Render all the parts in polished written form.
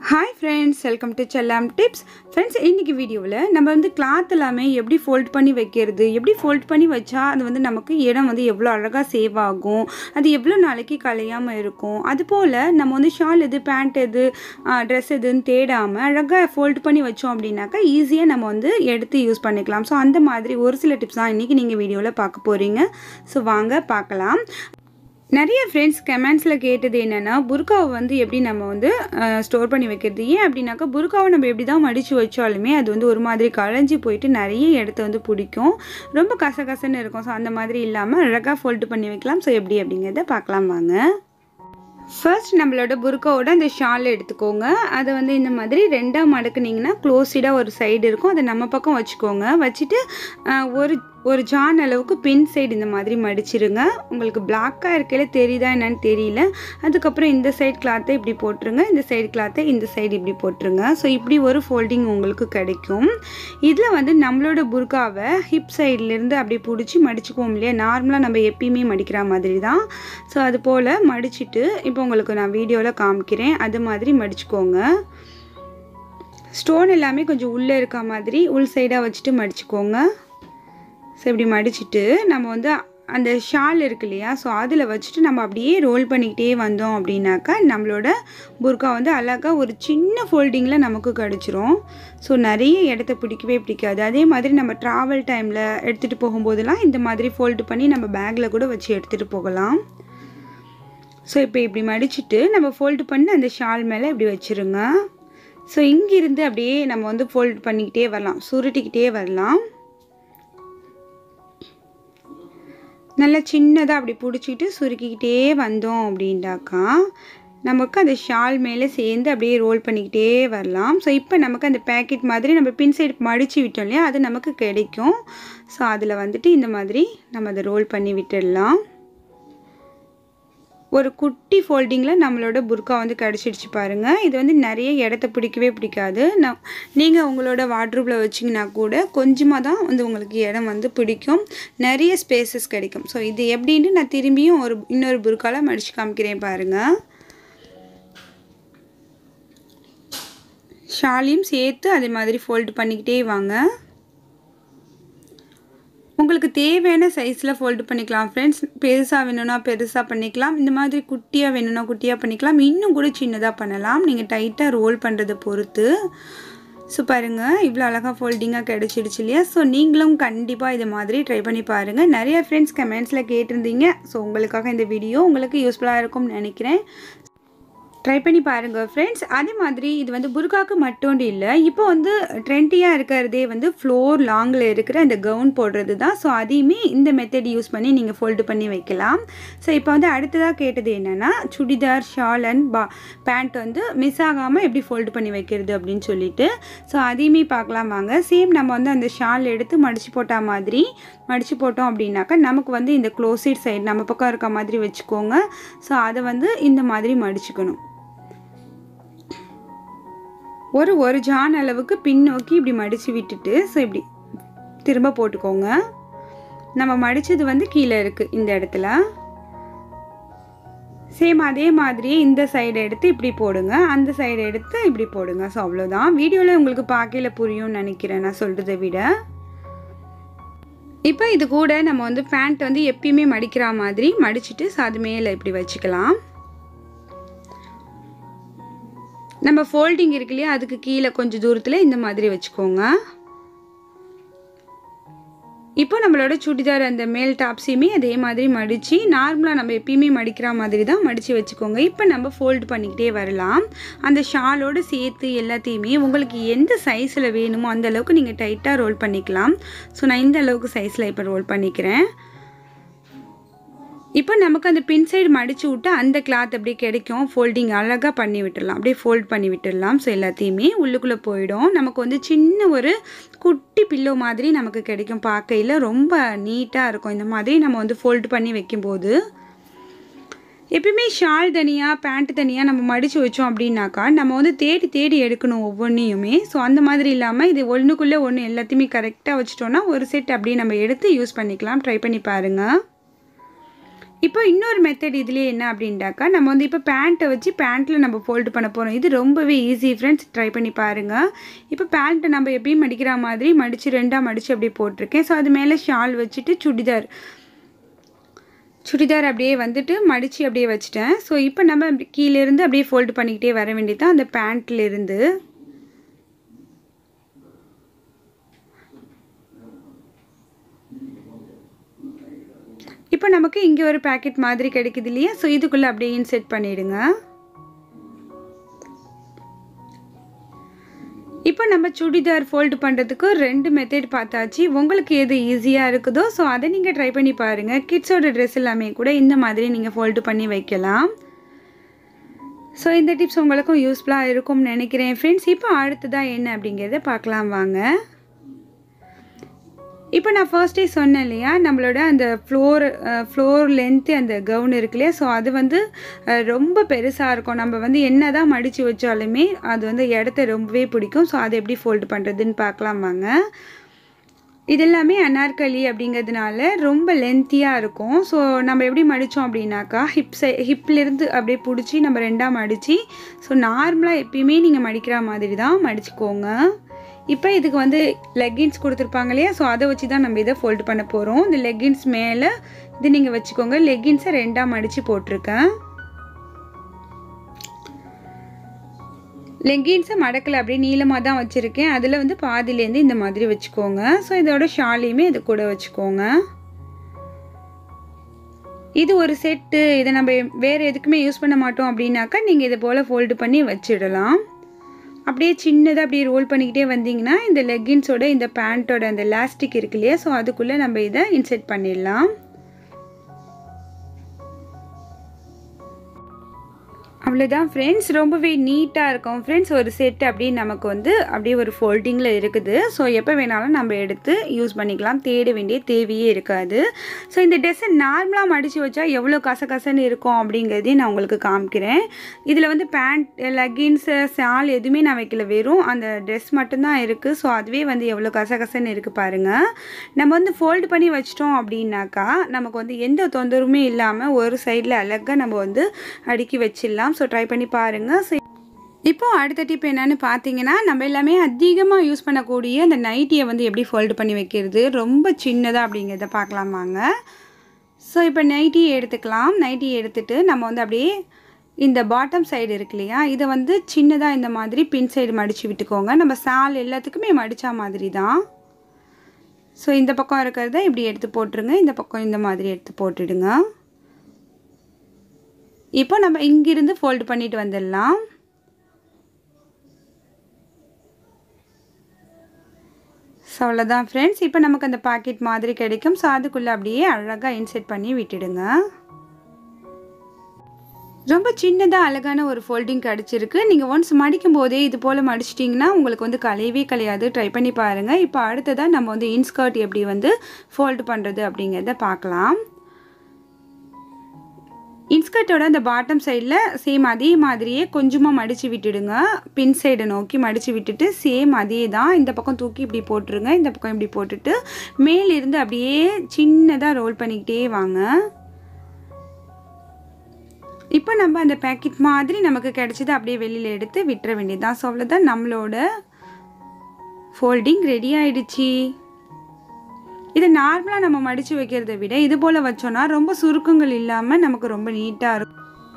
Hi friends, welcome to Chellam Tips. Friends, இன்னைக்கு வீடியோவில் நம்ம வந்து கிளாத் எல்லாமே எப்படி ஃபோல்ட் பண்ணி வைக்கிறது, எப்படி ஃபோல்ட் பண்ணி வச்சா அது வந்து நமக்கு இடம் வந்து எவ்வளோ அழகாக சேவ் ஆகும், அது எவ்வளோ நாளைக்கு கலையாமல் இருக்கும், அதுபோல் நம்ம வந்து ஷால் எது, பேண்ட் எது, ட்ரெஸ் எதுன்னு தேடாமல் அழகாக ஃபோல்ட் பண்ணி வச்சோம் அப்படின்னாக்கா ஈஸியாக நம்ம வந்து எடுத்து யூஸ் பண்ணிக்கலாம். ஸோ அந்த மாதிரி ஒரு சில டிப்ஸ் தான் இன்றைக்கி நீங்கள் வீடியோவில் பார்க்க போகிறீங்க. ஸோ வாங்க பார்க்கலாம். நிறைய ஃப்ரெண்ட்ஸ் கமெண்ட்ஸில் கேட்டது என்னென்னா, புர்காவை வந்து எப்படி நம்ம வந்து ஸ்டோர் பண்ணி வைக்கிறது, ஏன் அப்படின்னாக்கா புர்காவை நம்ம எப்படி தான் மடித்து வச்சாலுமே அது வந்து ஒரு மாதிரி களைஞ்சி போயிட்டு நிறைய இடத்த வந்து பிடிக்கும், ரொம்ப கசகசன்னு இருக்கும். ஸோ அந்த மாதிரி இல்லாமல் அழகாக ஃபோல்டு பண்ணி வைக்கலாம். ஸோ எப்படி அப்படிங்கிறத பார்க்கலாம் வாங்க. ஃபர்ஸ்ட் நம்மளோட புர்காவோட அந்த ஷால் எடுத்துக்கோங்க. அதை வந்து இந்த மாதிரி ரெண்டாக மடக்குனிங்கன்னா க்ளோஸ்டாக ஒரு சைடு இருக்கும், அதை நம்ம பக்கம் வச்சுக்கோங்க. வச்சுட்டு ஒரு ஜான் அளவுக்கு பின் சைடு இந்த மாதிரி மடிச்சிருங்க. உங்களுக்கு பிளாக்காக இருக்கையில் தெரியுதா என்னன்னு தெரியல. அதுக்கப்புறம் இந்த சைடு கிளாத்தை இப்படி போட்டுருங்க, இந்த சைடு கிளாத்தை இந்த சைடு இப்படி போட்டுருங்க. ஸோ இப்படி ஒரு ஃபோல்டிங் உங்களுக்கு கிடைக்கும். இதில் வந்து நம்மளோட புர்காவை ஹிப் சைட்லேருந்து அப்படி பிடிச்சி மடிச்சுக்குவோம் இல்லையா, நார்மலாக நம்ம எப்பயுமே மடிக்கிற மாதிரி தான். ஸோ அது போல் மடிச்சுட்டு இப்போ உங்களுக்கு நான் வீடியோவில் காமிக்கிறேன், அது மாதிரி மடிச்சுக்கோங்க. ஸ்டோன் எல்லாமே கொஞ்சம் உள்ளே இருக்க மாதிரி உள் சைடாக வச்சுட்டு மடிச்சுக்கோங்க. ஸோ இப்படி மடிச்சுட்டு நம்ம வந்து அந்த ஷால் இருக்கு இல்லையா, ஸோ அதில் வச்சுட்டு நம்ம அப்படியே ரோல் பண்ணிக்கிட்டே வந்தோம் அப்படின்னாக்கா நம்மளோட புர்கா வந்து அழகாக ஒரு சின்ன ஃபோல்டிங்கில் நமக்கு கிடச்சிரும். ஸோ நிறைய இடத்த பிடிக்கவே பிடிக்காது. அதே மாதிரி நம்ம ட்ராவல் டைமில் எடுத்துகிட்டு போகும்போதெல்லாம் இந்த மாதிரி ஃபோல்டு பண்ணி நம்ம பேக்கில் கூட வச்சு எடுத்துகிட்டு போகலாம். ஸோ இப்போ இப்படி மடிச்சுட்டு நம்ம ஃபோல்டு பண்ணி அந்த ஷால் மேலே இப்படி வச்சுருங்க. ஸோ இங்கிருந்து அப்படியே நம்ம வந்து ஃபோல்டு பண்ணிக்கிட்டே வரலாம், சுருட்டிக்கிட்டே வரலாம். நல்லா சின்னதாக அப்படி பிடிச்சிட்டு சுருக்கிக்கிட்டே வந்தோம் அப்படின்ட்டாக்கா நமக்கு அந்த ஷால் மேலே சேர்ந்து அப்படியே ரோல் பண்ணிக்கிட்டே வரலாம். ஸோ இப்போ நமக்கு அந்த பேக்கெட் மாதிரி நம்ம பின் சைடு மடித்து விட்டோம் இல்லையா, அது நமக்கு கிடைக்கும். ஸோ அதில் வந்துட்டு இந்த மாதிரி நம்ம அதை ரோல் பண்ணி விட்டுடலாம். ஒரு குட்டி ஃபோல்டிங்கில் நம்மளோட புர்கா வந்து கிடச்சிடுச்சு பாருங்கள். இது வந்து நிறைய இடத்த பிடிக்கவே பிடிக்காது. நீங்கள் உங்களோட வார்ட்ரோப்பில் வச்சிங்கன்னா கூட கொஞ்சமாக தான் வந்து உங்களுக்கு இடம் வந்து பிடிக்கும், நிறைய ஸ்பேசஸ் கிடைக்கும். ஸோ இது எப்படின்னு நான் திரும்பியும் இன்னொரு புர்காவில் மடித்து காமிக்கிறேன் பாருங்கள். ஷாலையும் சேர்த்து அதே மாதிரி ஃபோல்டு பண்ணிக்கிட்டே வாங்க. உங்களுக்கு தேவையான சைஸில் ஃபோல்டு பண்ணிக்கலாம் ஃப்ரெண்ட்ஸ். பெருசாக வேணும்னா பெருசாக பண்ணிக்கலாம், இந்த மாதிரி குட்டியாக வேணும்னா குட்டியாக பண்ணிக்கலாம், இன்னும் கூட சின்னதாக பண்ணலாம், நீங்கள் டைட்டாக ரோல் பண்ணுறதை பொறுத்து. ஸோ பாருங்கள் இவ்வளோ அழகாக ஃபோல்டிங்காக கிடச்சிடுச்சு இல்லையா. ஸோ நீங்களும் கண்டிப்பாக இது மாதிரி ட்ரை பண்ணி பாருங்கள். நிறைய ஃப்ரெண்ட்ஸ் கமெண்ட்ஸில் கேட்டிருந்தீங்க. ஸோ உங்களுக்காக இந்த வீடியோ உங்களுக்கு யூஸ்ஃபுல்லாக இருக்கும்னு நினைக்கிறேன். ட்ரை பண்ணி பாருங்கள் ஃப்ரெண்ட்ஸ். அதே மாதிரி இது வந்து புர்காவுக்கு மட்டும் இல்லை, இப்போ வந்து ட்ரெண்டியாக இருக்கிறதே வந்து ஃப்ளோர் லாங்கில் இருக்கிற அந்த கவுன் போடுறது தான். ஸோ அதையுமே இந்த மெத்தட் யூஸ் பண்ணி நீங்கள் ஃபோல்டு பண்ணி வைக்கலாம். ஸோ இப்போ வந்து அடுத்ததாக கேட்டது என்னென்னா, சுடிதார், ஷால் அண்ட் பேண்ட் வந்து மிஸ் ஆகாமல் எப்படி ஃபோல்டு பண்ணி வைக்கிறது அப்படின்னு சொல்லிட்டு. ஸோ அதையுமே பார்க்கலாம் வாங்க. சேம் நம்ம வந்து அந்த ஷால் எடுத்து மடித்து போட்ட மாதிரி மடித்து போட்டோம் அப்படின்னாக்கா நமக்கு வந்து இந்த க்ளோசிட் சைடு நம்ம பக்கம் இருக்க மாதிரி வச்சுக்கோங்க. ஸோ அதை வந்து இந்த மாதிரி மடிச்சுக்கணும். ஒரு ஜான் அளவுக்கு பின்னோக்கி இப்படி மடித்து விட்டுட்டு ஸோ இப்படி திரும்ப போட்டுக்கோங்க. நம்ம மடித்தது வந்து கீழே இருக்குது இந்த இடத்துல. சேம் அதே மாதிரியே இந்த சைடு எடுத்து இப்படி போடுங்க, அந்த சைடு எடுத்து இப்படி போடுங்க. ஸோ அவ்வளோதான். வீடியோவில் உங்களுக்கு பார்க்கல புரியும்னு நினைக்கிறேன் நான் சொல்கிறத விட. இப்போ இது கூட நம்ம வந்து பேண்ட் வந்து எப்பயுமே மடிக்கிற மாதிரி மடிச்சுட்டு ஸோ அது மேலே இப்படி வச்சுக்கலாம். நம்ம ஃபோல்டிங் இருக்கு இல்லையா, அதுக்கு கீழே கொஞ்சம் தூரத்தில் இந்த மாதிரி வச்சுக்கோங்க. இப்போ நம்மளோட சுடிதார் அந்த மேல் டாப்ஸையுமே அதே மாதிரி மடித்து நார்மலாக நம்ம எப்பயுமே மடிக்கிற மாதிரி தான் மடித்து வச்சுக்கோங்க. இப்போ நம்ம ஃபோல்டு பண்ணிக்கிட்டே வரலாம். அந்த ஷாலோடு சேர்த்து எல்லாத்தையுமே உங்களுக்கு எந்த சைஸில் வேணுமோ அந்த அளவுக்கு நீங்கள் டைட்டாக ரோல் பண்ணிக்கலாம். ஸோ நான் இந்த அளவுக்கு சைஸில் இப்போ ரோல் பண்ணிக்கிறேன். இப்போ நமக்கு அந்த பின் சைடு மடித்து விட்டு அந்த கிளாத் அப்படியே கிடைக்கும். ஃபோல்டிங் அழகாக பண்ணி விட்டுடலாம், அப்படியே ஃபோல்ட் பண்ணி விட்டுடலாம். ஸோ எல்லாத்தையுமே உள்ளுக்குள்ளே போயிடும். நமக்கு வந்து சின்ன ஒரு குட்டி பில்லோ மாதிரி நமக்கு கிடைக்கும். பார்க்கையில் ரொம்ப நீட்டாக இருக்கும். இந்த மாதிரி நம்ம வந்து ஃபோல்டு பண்ணி வைக்கும்போது எப்பயுமே ஷால் தனியாக பேண்ட் தனியாக நம்ம மடித்து வச்சோம் அப்படின்னாக்கா நம்ம வந்து தேடி தேடி எடுக்கணும் ஒவ்வொன்றையுமே. ஸோ அந்த மாதிரி இல்லாமல் இது ஒன்றுக்குள்ளே ஒன்று எல்லாத்தையுமே கரெக்டாக வச்சிட்டோன்னா ஒரு செட் அப்படியே நம்ம எடுத்து யூஸ் பண்ணிக்கலாம். ட்ரை பண்ணி பாருங்கள். இப்போ இன்னொரு மெத்தட் இதுலேயே என்ன அப்படின்ட்டாக்கா நம்ம வந்து இப்போ பேண்ட்டை வச்சு பேண்ட்டில் நம்ம ஃபோல்டு பண்ண போகிறோம். இது ரொம்பவே ஈஸி ஃப்ரெண்ட்ஸ், ட்ரை பண்ணி பாருங்கள். இப்போ பேண்ட்டை நம்ம எப்பயும் மடிக்கிற மாதிரி மடித்து 2ஆக மடித்து அப்படியே போட்டிருக்கேன். ஸோ அது மேலே ஷால் வச்சுட்டு சுடிதார் அப்படியே வந்துட்டு மடித்து அப்படியே வச்சுட்டேன். ஸோ இப்போ நம்ம கீழேருந்து அப்படியே ஃபோல்டு பண்ணிக்கிட்டே வர வேண்டியது தான் அந்த பேண்ட்லேருந்து. இப்போ நமக்கு இங்கே ஒரு பேக்கெட் மாதிரி கிடைக்குது இல்லையா, ஸோ இதுக்குள்ளே அப்படியே இன்செர்ட் பண்ணிவிடுங்க. இப்போ நம்ம சுடிதார் ஃபோல்டு பண்ணுறதுக்கு 2 மெத்தட் பார்த்தாச்சு. உங்களுக்கு எது ஈஸியாக இருக்குதோ ஸோ அதை நீங்கள் ட்ரை பண்ணி பாருங்கள். கிட்ஸோட ட்ரெஸ் எல்லாமே கூட இந்த மாதிரி நீங்கள் ஃபோல்டு பண்ணி வைக்கலாம். ஸோ இந்த டிப்ஸ் உங்களுக்கும் யூஸ்ஃபுல்லாக இருக்கும்னு நினைக்கிறேன் ஃப்ரெண்ட்ஸ். இப்போ அடுத்ததாக என்ன அப்படிங்கிறத பார்க்கலாம் வாங்க. இப்போ நான் ஃபர்ஸ்டே சொன்னேன் இல்லையா, நம்மளோட அந்த ஃப்ளோர் லென்த்து அந்த கவுன் இருக்கு இல்லையா, ஸோ அது வந்து ரொம்ப பெருசாக இருக்கும். நம்ம வந்து என்ன தான் மடித்து வச்சாலுமே அது வந்து இடத்த ரொம்பவே பிடிக்கும். ஸோ அதை எப்படி ஃபோல்டு பண்ணுறதுன்னு பார்க்கலாம் வாங்க. இது எல்லாமே அனார்கலி அப்படிங்கிறதுனால ரொம்ப லென்த்தியாக இருக்கும். ஸோ நம்ம எப்படி மடித்தோம் அப்படின்னாக்கா ஹிப்லேருந்து அப்படியே பிடிச்சி நம்ம 2ஆக மடித்து, ஸோ நார்மலாக எப்பயுமே நீங்கள் மடிக்கிற மாதிரி தான் மடிச்சுக்கோங்க. இப்போ இதுக்கு வந்து லெக்கின்ஸ் கொடுத்துருப்பாங்க இல்லையா, ஸோ அதை வச்சு தான் நம்ம இதை ஃபோல்டு பண்ண போகிறோம். இந்த லெக்கின்ஸ் மேலே இது நீங்கள் வச்சுக்கோங்க. லெக்கின்ஸை 2ஆக மடித்து போட்டிருக்கேன். லெக்கின்ஸை மடக்கில் அப்படியே நீளமாக தான் வச்சுருக்கேன். அதில் வந்து பாதிலேருந்து இந்த மாதிரி வச்சுக்கோங்க. ஸோ இதோட ஷாலையுமே இது கூட வச்சுக்கோங்க. இது ஒரு செட்டு, இதை நம்ம வேறு எதுக்குமே யூஸ் பண்ண மாட்டோம் அப்படின்னாக்கா நீங்கள் இதை போல் ஃபோல்டு பண்ணி வச்சிடலாம். அப்படியே சின்னதாக அப்படியே ரோல் பண்ணிக்கிட்டே வந்தீங்கன்னா இந்த லெக்கின்ஸோட இந்த பேண்ட்டோட அந்த எலாஸ்டிக் இருக்கு இல்லையா, ஸோ அதுக்குள்ளே நம்ம இதை இன்செர்ட் பண்ணிடலாம். அவ்வளோதான் ஃப்ரெண்ட்ஸ், ரொம்பவே நீட்டாக இருக்கும் ஃப்ரெண்ட்ஸ். ஒரு செட் அப்படியே நமக்கு வந்து அப்படியே ஒரு ஃபோல்டிங்கில் இருக்குது. ஸோ எப்போ வேணாலும் நம்ம எடுத்து யூஸ் பண்ணிக்கலாம், தேட வேண்டிய தேவையே இருக்காது. ஸோ இந்த ட்ரெஸ்ஸை நார்மலாக மடித்து வச்சா எவ்வளோ கசகசன்னு இருக்கும் அப்படிங்கிறதையும் நான் உங்களுக்கு காமிக்கிறேன். இதில் வந்து பேண்ட், லெக்கின்ஸு, ஷால் எதுவுமே நான் வைக்கல, வெறும் அந்த ட்ரெஸ் மட்டும்தான் இருக்குது. ஸோ அதுவே வந்து எவ்வளோ கசகசன்னு இருக்குது பாருங்கள். நம்ம வந்து ஃபோல்டு பண்ணி வச்சிட்டோம் அப்படின்னாக்கா நமக்கு வந்து எந்த தொந்தரவுமே இல்லாமல் ஒரு சைடில் அழகாக நம்ம வந்து அடுக்கி வச்சிடலாம். ஸோ ட்ரை பண்ணி பாருங்கள். ஸோ இப்போது அடுத்த டிப் என்னென்னு பார்த்தீங்கன்னா, நம்ம எல்லாமே அதிகமாக யூஸ் பண்ணக்கூடிய அந்த நைட்டியை வந்து எப்படி ஃபோல்டு பண்ணி வைக்கிறது ரொம்ப சின்னதாக அப்படிங்கிறத பார்க்கலாம் வாங்க. ஸோ இப்போ நைட்டியை எடுத்துக்கலாம். நைட்டியை எடுத்துகிட்டு நம்ம வந்து அப்படியே இந்த பாட்டம் சைடு இருக்கு இல்லையா, இதை வந்து சின்னதாக இந்த மாதிரி பின் சைடு மடித்து விட்டுக்கோங்க. நம்ம சால் எல்லாத்துக்குமே மடித்தா மாதிரி தான். ஸோ இந்த பக்கம் இருக்கிறத இப்படி எடுத்து போட்டுருங்க, இந்த பக்கம் இந்த மாதிரி எடுத்து போட்டுடுங்க. இப்போ நம்ம இங்கிருந்து ஃபோல்டு பண்ணிட்டு வந்துடலாம். ஸோ அவ்வளோதான் ஃப்ரெண்ட்ஸ். இப்போ நமக்கு அந்த பாக்கெட் மாதிரி கிடைக்கும். ஸோ அதுக்குள்ளே அப்படியே அழகாக இன்செர்ட் பண்ணி விட்டுடுங்க. ரொம்ப சின்னதாக அழகான ஒரு ஃபோல்டிங் கிடச்சிருக்கு. நீங்கள் ஒன்ஸ் மடிக்கும் போதே இது போல் மடிச்சிட்டிங்கன்னா உங்களுக்கு வந்து கலையவே கலையாது. ட்ரை பண்ணி பாருங்கள். இப்போ அடுத்ததாக நம்ம வந்து இன்ஸ்கர்ட் எப்படி வந்து ஃபோல்டு பண்ணுறது அப்படிங்கிறத பார்க்கலாம். இன்ஸ்கர்ட்டோட அந்த பாட்டம் சைடில் சேம் அதே மாதிரியே கொஞ்சமாக மடித்து விட்டுடுங்க. பின் சைடை நோக்கி மடித்து விட்டுட்டு சேம் அதே தான் இந்த பக்கம் தூக்கி இப்படி போட்டுருங்க. இந்த பக்கம் இப்படி போட்டுட்டு மேலிருந்து அப்படியே சின்னதாக ரோல் பண்ணிக்கிட்டே வாங்க. இப்போ நம்ம அந்த பேக்கெட் மாதிரி நமக்கு கிடைச்சது அப்படியே வெளியில் எடுத்து விட்டுற வேண்டியதுதான். ஸோ அவ்வளோதான், நம்மளோட ஃபோல்டிங் ரெடி ஆயிடுச்சு. இதை நார்மலாக நம்ம மடித்து வைக்கிறத விட இது போல் வச்சோன்னா ரொம்ப சுருக்கங்கள் இல்லாமல் நமக்கு ரொம்ப நீட்டாக இருக்கும்.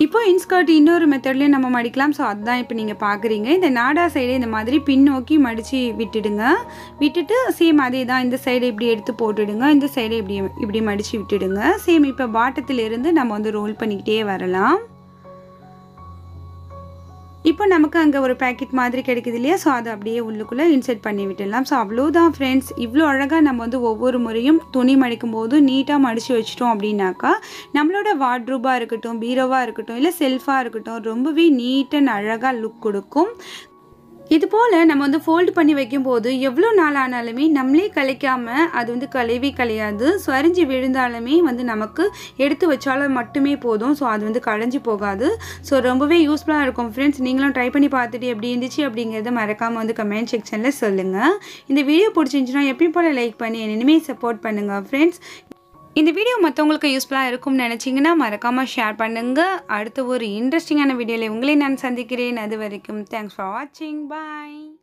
இப்போ இன்ஸ்கர்ட் இன்னொரு மெத்தட்லேயும் நம்ம மடிக்கலாம். ஸோ அதுதான் இப்போ நீங்கள் பார்க்குறீங்க. இந்த நாடா சைடு இந்த மாதிரி பின் நோக்கி மடித்து விட்டுட்டு சேம் அதே தான் இந்த சைடு இப்படி எடுத்து போட்டுடுங்க. இந்த சைடு இப்படி மடித்து விட்டுடுங்க. சேம் இப்போ பாட்டத்திலிருந்து நம்ம வந்து ரோல் பண்ணிக்கிட்டே வரலாம். இப்போ நமக்கு அங்கே ஒரு பேக்கெட் மாதிரி கிடைக்குது இல்லையா, ஸோ அதை அப்படியே உள்ளுக்குள்ளே இன்செர்ட் பண்ணி விட்டுடலாம். ஸோ அவ்வளோதான் ஃப்ரெண்ட்ஸ். இவ்வளோ அழகாக நம்ம வந்து ஒவ்வொரு முறையும் துணி மடிக்கும் போது நீட்டாக மடித்து வச்சிட்டோம் அப்படின்னாக்கா நம்மளோட வார்ட்ரூபாக இருக்கட்டும், பீரோவாக இருக்கட்டும், இல்லை செல்ஃபாக இருக்கட்டும், ரொம்பவே நீட் அண்ட் அழகாக லுக் கொடுக்கும். இது போல் நம்ம வந்து ஃபோல்டு பண்ணி வைக்கும்போது எவ்வளோ நாள் ஆனாலுமே நம்மளே கலைக்காமல் அது வந்து கலையவே கலையாது. சரிஞ்சு விழுந்தாலுமே வந்து நமக்கு எடுத்து வச்சாலும் மட்டுமே போதும். ஸோ அது வந்து களைஞ்சி போகாது. ஸோ ரொம்பவே யூஸ்ஃபுல்லாக இருக்கும் ஃப்ரெண்ட்ஸ். நீங்களும் ட்ரை பண்ணி பார்த்துட்டு எப்படி இருந்துச்சு அப்படிங்கிறத மறக்காமல் வந்து கமெண்ட் செக்ஷனில் சொல்லுங்கள். இந்த வீடியோ பிடிச்சிருந்துச்சுன்னா எப்பயும் போல் லைக் பண்ணி இனிமேல் சப்போர்ட் பண்ணுங்கள் ஃப்ரெண்ட்ஸ். இந்த வீடியோ மற்றவங்களுக்கு யூஸ்ஃபுல்லாக இருக்கும்னு நினச்சிங்கன்னா மறக்காமல் ஷேர் பண்ணுங்கள். அடுத்த ஒரு இன்ட்ரெஸ்டிங்கான வீடியோவில் உங்களை நான் சந்திக்கிறேன். அது வரைக்கும் தேங்க்ஸ் ஃபார் வாட்சிங். பாய்.